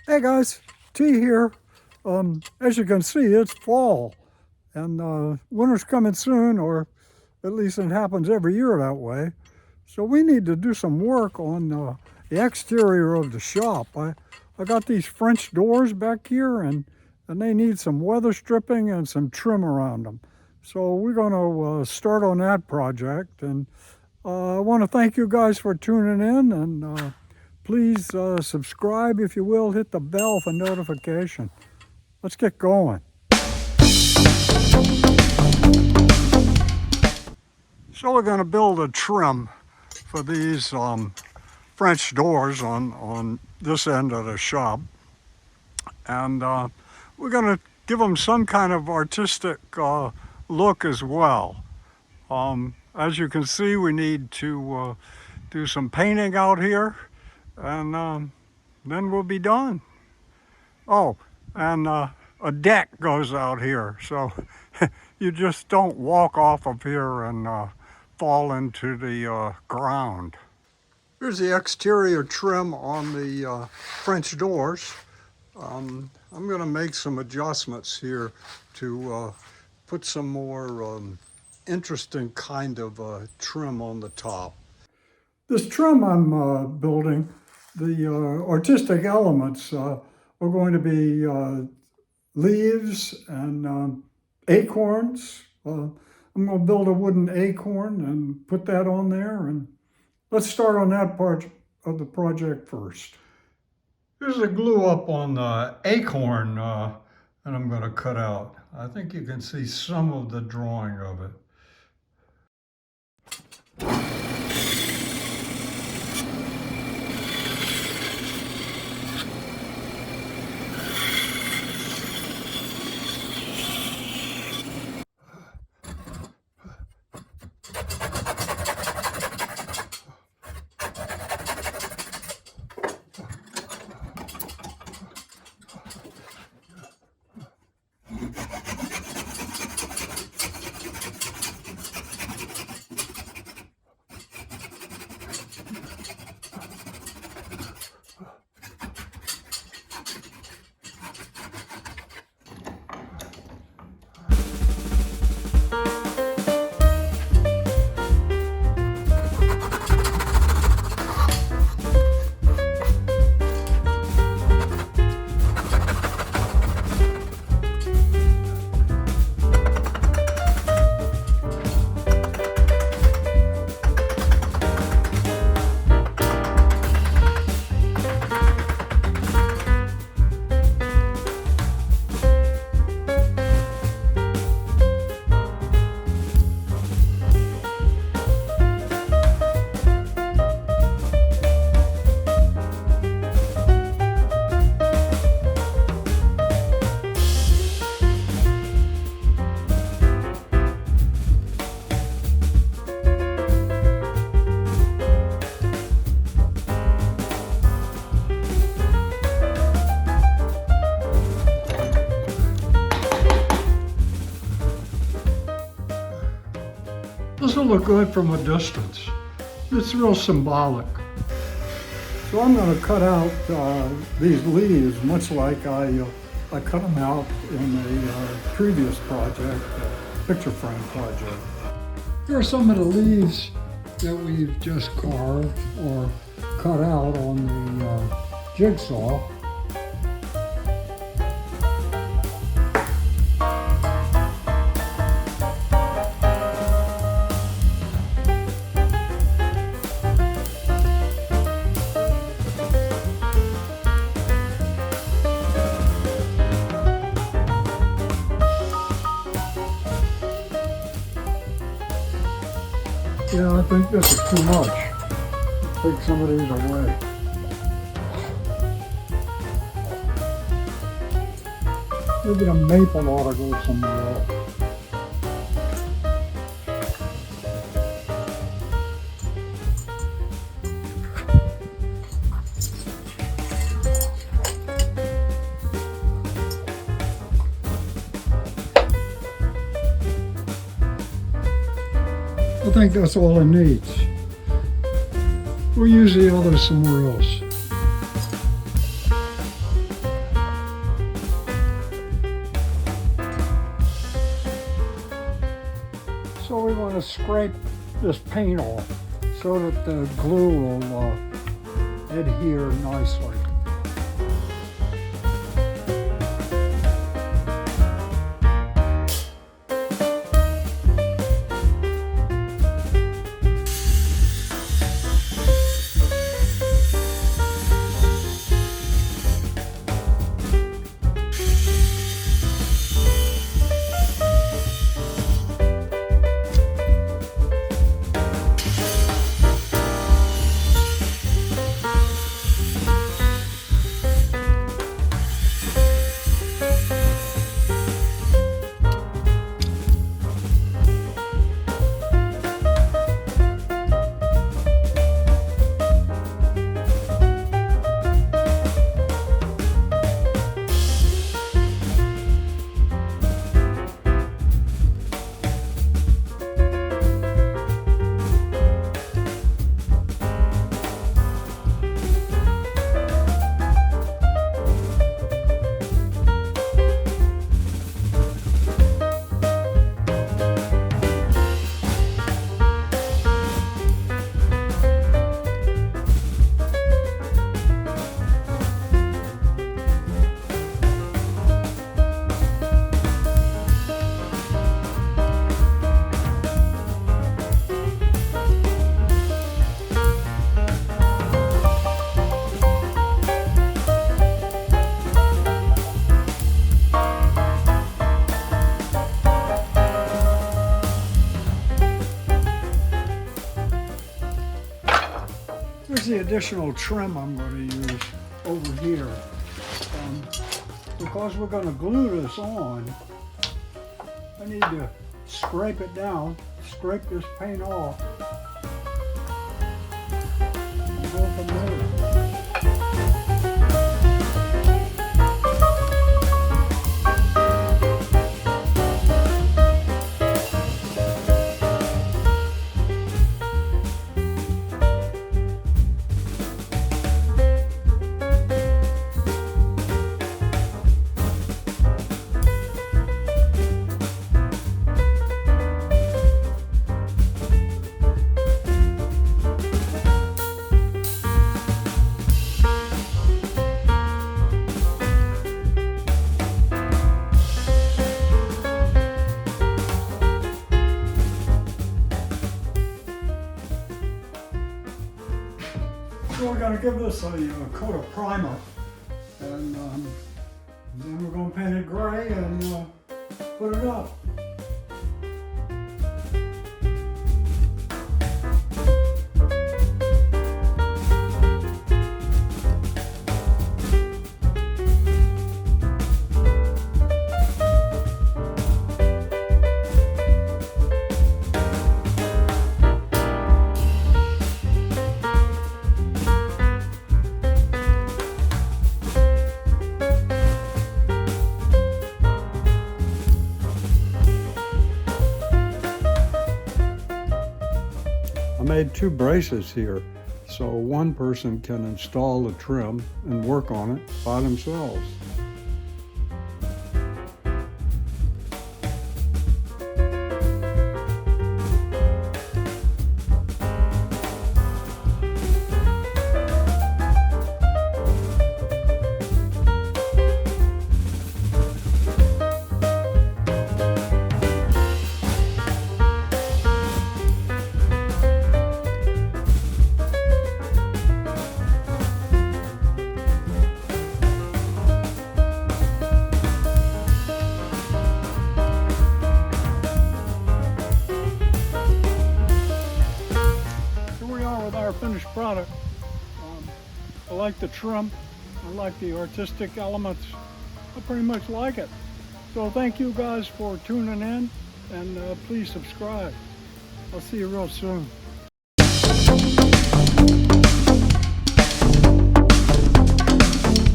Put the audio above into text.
Hey guys, T here. As you can see, it's fall, and winter's coming soon, or at least it happens every year that way. So we need to do some work on the exterior of the shop. I got these French doors back here, and they need some weather stripping and some trim around them. So we're going to start on that project, and I want to thank you guys for tuning in, and please subscribe if you will, hit the bell for notification. Let's get going. So we're going to build a trim for these French doors on this end of the shop. And we're going to give them some kind of artistic look as well. As you can see, we need to do some painting out here, and then we'll be done. Oh, and a deck goes out here, so you just don't walk off of here and fall into the ground. Here's the exterior trim on the French doors. I'm going to make some adjustments here to put some more interesting kind of trim on the top. This trim I'm building, the artistic elements are going to be leaves and acorns. I'm going to build a wooden acorn and put that on there, and let's start on that part of the project first. Here's the glue up on the acorn that I'm going to cut out. I think you can see some of the drawing of it. This will look good from a distance. It's real symbolic. So I'm going to cut out these leaves much like I cut them out in a previous project, picture frame project. Here are some of the leaves that we've just carved or cut out on the jigsaw. Yeah, I think this is too much. Take some of these away. Maybe the maple ought to go somewhere else. I think that's all it needs. We'll use the others somewhere else. want to scrape this paint off so that the glue will adhere nicely. Here's the additional trim I'm going to use over here. Because we're going to glue this on, I need to scrape it down, scrape this paint off, and go from there. So we're going to give this a coat of primer, and then we're going to paint it gray and put it up. I made 2 braces here, so one person can install the trim and work on it by themselves. Our finished product. I like the trim, I like the artistic elements, I pretty much like it. So thank you guys for tuning in, and please subscribe. I'll see you real soon.